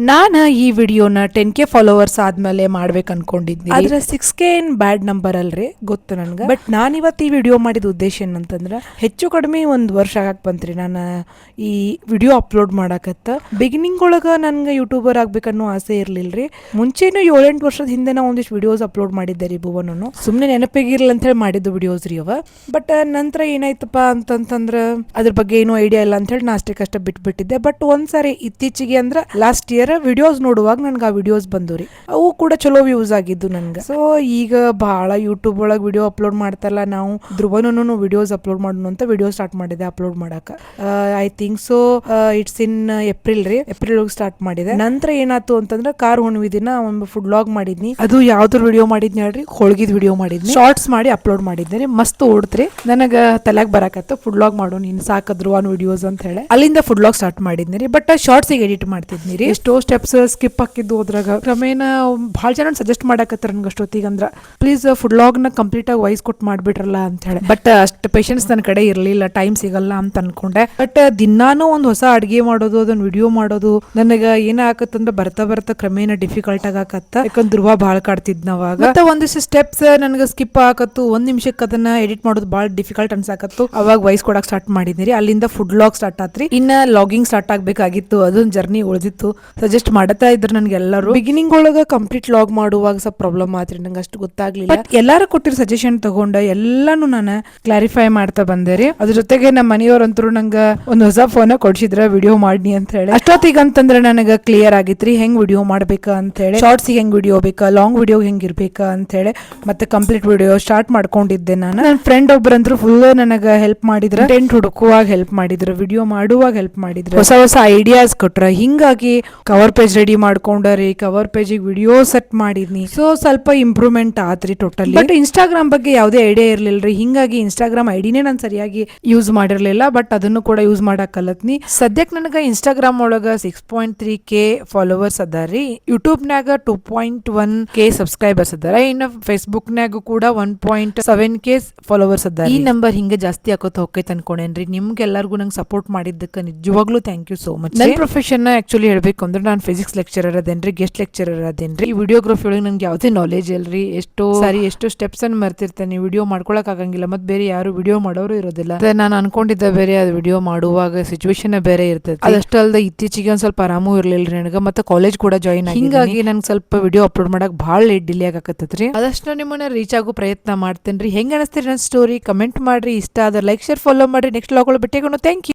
ನಾನು ಈ ವಿಡಿಯೋನ 10K ಫಾಲೋವರ್ಸ್ ಆದ್ಮೇಲೆ ಮಾಡ್ಬೇಕು ಅನ್ಕೊಂಡಿದ್ನಿ. ಆದ್ರೆ 6K ಏನ್ ಬ್ಯಾಡ್ ನಂಬರ್ ಅಲ್ರಿ, ಗೊತ್ತು ನನ್ಗೆ. ಬಟ್ ನಾನು ಇವತ್ತು ಈ ವಿಡಿಯೋ ಮಾಡಿದ ಉದ್ದೇಶ ಏನಂತಂದ್ರೆ, ಹೆಚ್ಚು ಕಡಿಮೆ 1 ವರ್ಷ ಆಗಕ್ ಬಂತ್ರಿ ನಾನು ಈ ವಿಡಿಯೋ ಅಪ್ಲೋಡ್ ಮಾಡಕತ್ತ. ಬಿಗಿನಿಂಗ್ ಒಳಗ ನನ್ಗೆ ಯೂಟ್ಯೂಬರ್ ಆಗ್ಬೇಕನ್ನೋ ಆಸೆ ಇರ್ಲಿಲ್ರಿ. ಮುಂಚೆನೂ 7-8 ವರ್ಷದ ಹಿಂದೆ ನಾ ಒಂದಿಷ್ಟು ವಿಡಿಯೋಸ್ ಅಪ್ಲೋಡ್ ಮಾಡಿದ್ದೆ ರೀ ಭುವನನು. ಸುಮ್ಮನೆ ನೆನಪಿಗಿರ್ಲಿ ಅಂತ ಹೇಳಿ ಮಾಡಿದ್ದು ವಿಡಿಯೋಸ್ ರೀ ಅವ. ಬಟ್ ನಂತರ ಏನಾಯ್ತಪ್ಪ ಅಂತಂತಂದ್ರ ಅದ್ರ ಬಗ್ಗೆ ಏನೂ ಐಡಿಯಾ ಇಲ್ಲ ಅಂತ ಹೇಳಿ ನಾ ಅಷ್ಟೇ ಬಿಟ್ಬಿಟ್ಟಿದ್ದೆ. ಬಟ್ ಒಂದ್ಸಾರಿ ಇತ್ತೀಚೆಗೆ ಅಂದ್ರೆ ಲಾಸ್ಟ್ ಇಯರ್ ವಿಡಿಯೋಸ್ ನೋಡುವಾಗ ನನ್ಗೆ ಆ ವಿಡಿಯೋಸ್ ಬಂದು ರೀ, ಅವು ಕೂಡ ಚಲೋ ವ್ಯೂಸ್ ಆಗಿದ್ದು ನನ್ಗೆ. ಸೊ ಈಗ ಬಹಳ ಯೂಟ್ಯೂಬ್ ಒಳಗೆ ವಿಡಿಯೋ ಅಪ್ಲೋಡ್ ಮಾಡ್ತಾರಲ್ಲ, ನಾವು ಧ್ರುವನೂ ವಿಡಿಯೋಸ್ ಅಪ್ಲೋಡ್ ಮಾಡೋಣ ಅಂತ ವಿಡಿಯೋ ಸ್ಟಾರ್ಟ್ ಮಾಡಿದೆ ಅಪ್ಲೋಡ್ ಮಾಡಕ. I think so it's in April ರೀ, ಏಪ್ರಿಲ್ ಒಳಗೆ ಸ್ಟಾರ್ಟ್ ಮಾಡಿದೆ. ನಂತರ ಏನಾಯ್ತು ಅಂತಂದ್ರೆ ಕಾರ್ ಹುಣ್ಣಿಮೆ ದಿನ ಒಂದು ಫುಡ್ ವ್ಲಾಗ್ ಮಾಡಿದ್ನಿ. ಅದು ಯಾವ್ದು ವಿಡಿಯೋ ಮಾಡಿದ್ನಿ ಹೇಳ್ರಿ, ಹೋಳ್ಗಿದ್ ವಿಡಿಯೋ ಮಾಡಿದ್ನಿ. ಶಾರ್ಟ್ಸ್ ಮಾಡಿ ಅಪ್ಲೋಡ್ ಮಾಡಿದ್ದೇನೆ, ಮಸ್ತ್ ಓಡ್ತ್ರಿ. ನನಗ ತಲೆಗೆ ಬರಕತ್ತ ಫುಡ್ ವ್ಲಾಗ್ ಮಾಡೋ ನೀನ್ ಸಾಕ ಧ್ರುವನ್ ವಿಡಿಯೋಸ್ ಅಂತ ಹೇಳಿ ಅಲ್ಲಿಂದ ಫುಡ್ ವ್ಲಾಗ್ ಸ್ಟಾರ್ಟ್ ಮಾಡಿದ್ನಿ ರೀ. ಬಟ್ ಶಾರ್ಟ್ಸ್ ಎಡಿಟ್ ಮಾಡ್ತಿದ್ನಿ ರೀ. ಎಷ್ಟೋ ಸ್ಟೆಪ್ಸ್ ಸ್ಕಿಪ್ ಹಾಕಿದ್ದು ಹೋದ್ರಾಗ ಕ್ರಮೇಣ ಭಾಳ ಜನ ಸಜೆಸ್ಟ್ ಮಾಡಕತ್ತಾರ ನನ್ಗೆ ಅಷ್ಟೊತ್ತಿಗೆ, ಅಂದ್ರ ಪ್ಲೀಸ್ ಫುಡ್ ವ್ಲಾಗ್ ನ ಕಂಪ್ಲೀಟ್ ಆಗಿ ವಾಯ್ಸ್ ಕೊಟ್ಟು ಮಾಡ್ಬಿಟ್ರಲ್ಲ ಅಂತ ಹೇಳಿ. ಬಟ್ ಅಷ್ಟು ಪೇಷನ್ಸ್ ನನ್ನ ಕಡೆ ಇರ್ಲಿಲ್ಲ, ಟೈಮ್ ಸಿಗಲ್ಲ ಅಂತ ಅನ್ಕೊಂಡೆ. ಬಟ್ ದಿನಾನು ಒಂದು ಹೊಸ ಅಡ್ಗೆ ಮಾಡೋದು, ಅದನ್ನ ವಿಡಿಯೋ ಮಾಡೋದು ನನಗ ಏನಾಗತ್ತಂದ್ರೆ ಬರ್ತಾ ಕ್ರಮೇಣ ಡಿಫಿಕಲ್ಟ್ ಆಗಾಕತ್ತ. ಯಾಕಂದ್ರೆ ಧ್ರುವ ಭಾಳ ಕಾಡ್ತಿದ್ನ ಅವಾಗ. ಮತ್ತೆ ಒಂದಿಷ್ಟು ಸ್ಟೆಪ್ಸ್ ನನಗೆ ಸ್ಕಿಪ್ ಆಗತ್ತು, 1 ನಿಮಿಷಕ್ಕೆ ಅದನ್ನ ಎಡಿಟ್ ಮಾಡೋದು ಭಾಳ ಡಿಫಿಕಲ್ಟ್ ಅನ್ಸಾಕತ್ತು. ಅವಾಗ ವಾಯ್ಸ್ ಕೊಡಕ್ ಸ್ಟಾರ್ಟ್ ಮಾಡಿದ್ರಿ. ಅಲ್ಲಿಂದ ಫುಡ್ ವ್ಲಾಗ್ ಸ್ಟಾರ್ಟ್ ಆತ್ರಿ. ಇನ್ನ ಲಾಗಿಂಗ್ ಸ್ಟಾರ್ಟ್ ಆಗ್ಬೇಕಾಗಿತ್ತು, ಅದೊಂದು ಜರ್ನಿ ಉಳಿದಿತ್ತು. ಸಜೆಸ್ಟ್ ಮಾಡತಾ ಇದ್ರು ನನ್ಗೆ ಎಲ್ಲರೂ. ಬಿಗಿನಿಂಗ್ ಒಳಗ ಕಂಪ್ಲೀಟ್ ಲಾಗ್ ಮಾಡುವಾಗ ಸ್ವಲ್ಪ ಪ್ರಾಬ್ಲಮ್ ಆತ್ರಿ, ನಂಗೆ ಅಷ್ಟು ಗೊತ್ತಾಗ್ಲಿಲ್ಲ. ಬಟ್ ಎಲ್ಲಾರು ಕೊಟ್ಟಿರೋ ಸಜೆಷನ್ ತಗೊಂಡ ಎಲ್ಲಾನು ನಾನು ಕ್ಲಾರಿಫೈ ಮಾಡ್ತಾ ಬಂದೆ ರೀ. ಅದ್ರ ಜೊತೆಗೆ ನಮ್ಮ ಮನೆಯವ್ರಂತರೂ ನಂಗೆ ಒಂದು ಹೊಸ ಫೋನ್ ಕೊಡ್ಸಿದ್ರ ವಿಡಿಯೋ ಮಾಡಿ ಅಂತ ಹೇಳಿ. ಅಷ್ಟೊತ್ತಿಗೆ ಅಂತಂದ್ರೆ ನನಗೆ ಕ್ಲಿಯರ್ ಆಗಿತ್ರಿ ಹೆಂಗ್ ವಿಡಿಯೋ ಮಾಡ್ಬೇಕ ಅಂತ ಹೇಳಿ, ಶಾರ್ಟ್ಸ್ ಹೆಂಗ್ ವಿಡಿಯೋ ಬೇಕಾ, ಲಾಂಗ್ ವಿಡಿಯೋ ಹೆಂಗ್ ಇರ್ಬೇಕ ಅಂತ ಹೇಳಿ. ಮತ್ತೆ ಕಂಪ್ಲೀಟ್ ವಿಡಿಯೋ ಸ್ಟಾರ್ಟ್ ಮಾಡ್ಕೊಂಡಿದ್ದೆ ನಾನು. ನನ್ನ ಫ್ರೆಂಡ್ ಒಬ್ಬರಂದ್ರು ಫುಲ್ ನನಗೆ ಹೆಲ್ಪ್ ಮಾಡಿದ್ರು, ಟೆಂಟ್ ಹುಡುಕುವಾಗ ಹೆಲ್ಪ್ ಮಾಡಿದ್ರು, ವಿಡಿಯೋ ಮಾಡುವಾಗ ಹೆಲ್ಪ್ ಮಾಡಿದ್ರು, ಹೊಸ ಐಡಿಯಾಸ್ ಕೊಟ್ರ. ಹಿಂಗಾಗಿ ಕವರ್ ಪೇಜ್ ರೆಡಿ ಮಾಡ್ಕೊಂಡ್ರಿ, ಕವರ್ ಪೇಜಿಗೆ ವಿಡಿಯೋ ಸೆಟ್ ಮಾಡಿದ್ನಿ. ಸೊ ಸ್ವಲ್ಪ ಇಂಪ್ರೂವ್ಮೆಂಟ್ ಆತ್ರಿ ಟೋಟಲಿ. ಬಟ್ ಇನ್ಸ್ಟಾಗ್ರಾಮ್ ಬಗ್ಗೆ ಯಾವುದೇ ಐಡಿಯಾ ಇರ್ಲಿಲ್ರಿ, ಹಿಂಗಾಗಿ ಇನ್ಸ್ಟಾಗ್ರಾಮ್ ಐಡಿನೇ ನಾನು ಸರಿಯಾಗಿ ಯೂಸ್ ಮಾಡಿರ್ಲಿಲ್ಲ. ಬಟ್ ಅದನ್ನು ಕೂಡ ಯೂಸ್ ಮಾಡಕ್ ಕಲತ್ನಿ. ಸದ್ಯಕ್ಕೆ ನನಗೆ ಇನ್ಸ್ಟಾಗ್ರಾಮ್ ಒಳಗ 6.3K ಫಾಲೋವರ್ಸ್ ಅದಾರಿ. ಯೂಟ್ಯೂಬ್ನಾಗ 2.1K ಸಬ್ಸ್ಕ್ರೈಬರ್ಸ್ ಅದಾರ. ಇನ್ನು ಫೇಸ್ಬುಕ್ ನಾಗ ಕೂಡ 1.7K ಫಾಲೋವರ್ಸ್ ಅದಾರ. ಈ ನಂಬರ್ ಹಿಂಗೆ ಜಾಸ್ತಿ ಆಕೋತ ಹೋಗೈತೆ ಅನ್ಕೊಂಡೇನ್ರಿ. ನಿಮ್ಗೆಲ್ಲರಿಗೂ ನಂಗೆ ಸಪೋರ್ಟ್ ಮಾಡಿದ್ದಕ್ಕೆ ನಿಜವಾಗ್ಲೂ ಥ್ಯಾಂಕ್ ಯು ಸೋ ಮಚ್. ನನ್ನ ಪ್ರೊಫೆಷನ್ ಆಕ್ಚುಲಿ ಹೇಳ್ಬೇಕು ಅಂದ್ರೆ ನಾನು ಫಿಸಿಕ್ಸ್ ಲೆಕ್ಚರರ್ ಅದೇನ್ರಿ, ಗೆಸ್ಟ್ ಲೆಕ್ಚರರ್ ಅದೇನ್ರಿ. ಈ ವಿಡಿಯೋಗ್ರಫಿ ಒಳಗೆ ನಂಗೆ ಯಾವುದೇ ನಾಲೆಜ್ ಇಲ್ರಿ. ಎಷ್ಟು ಸ್ಟೆಪ್ಸ್ ಅನ್ನು ಮರ್ತಿರ್ತೇನೆ, ವಿಡಿಯೋ ಮಾಡ್ಕೊಳಕ್ ಆಗಂಗಿಲ್ಲ. ಮತ್ತೆ ಬೇರೆ ಯಾರು ವಿಡಿಯೋ ಮಾಡೋರು ಇರೋದಿಲ್ಲ. ನಾನು ಅನ್ಕೊಂಡಿದ್ದ ಬೇರೆ, ಅದು ವಿಡಿಯೋ ಮಾಡುವಾಗ ಸಿಚುವೇಶನ್ ಬೇರೆ ಇರ್ತೈತಿ. ಅದಷ್ಟೇ ಅಲ್ಲದೆ ಇತ್ತೀಚೆಗೆ ಒಂದ್ ಸ್ವಲ್ಪ ಆರಾಮೂ ಇರ್ಲಿಲ್ರಿ ನನಗೆ. ಮತ್ತೆ ಕಾಲೇಜ್ ಕೂಡ ಜಾಯಿನ್ ಆಗಿ, ಹಿಂಗಾಗಿ ನಂಗೆ ಸ್ವಲ್ಪ ವಿಡಿಯೋ ಅಪ್ಲೋಡ್ ಮಾಡಕ್ ಭಾಳ ಡಿಲೇ ಆಗಕತ್ತೈತ್ರಿ. ಅದಷ್ಟು ನಿಮ್ಮನ್ನ ರೀಚ್ ಆಗೋ ಪ್ರಯತ್ನ ಮಾಡ್ತೇನ್ರಿ. ಹೆಂಗ್ ಅನಿಸ್ತೀರಿ ನನ್ನ ಸ್ಟೋರಿ ಕಮೆಂಟ್ ಮಾಡ್ರಿ. ಇಷ್ಟ ಆದ್ರೆ ಲೈಕ್ ಶೇರ್ ಫಾಲೋ ಮಾಡ್ರಿ. ನೆಕ್ಸ್ಟ್ ಲಾಗ್ ಭೇಟಿಯಾಗೋಣ. Thank you.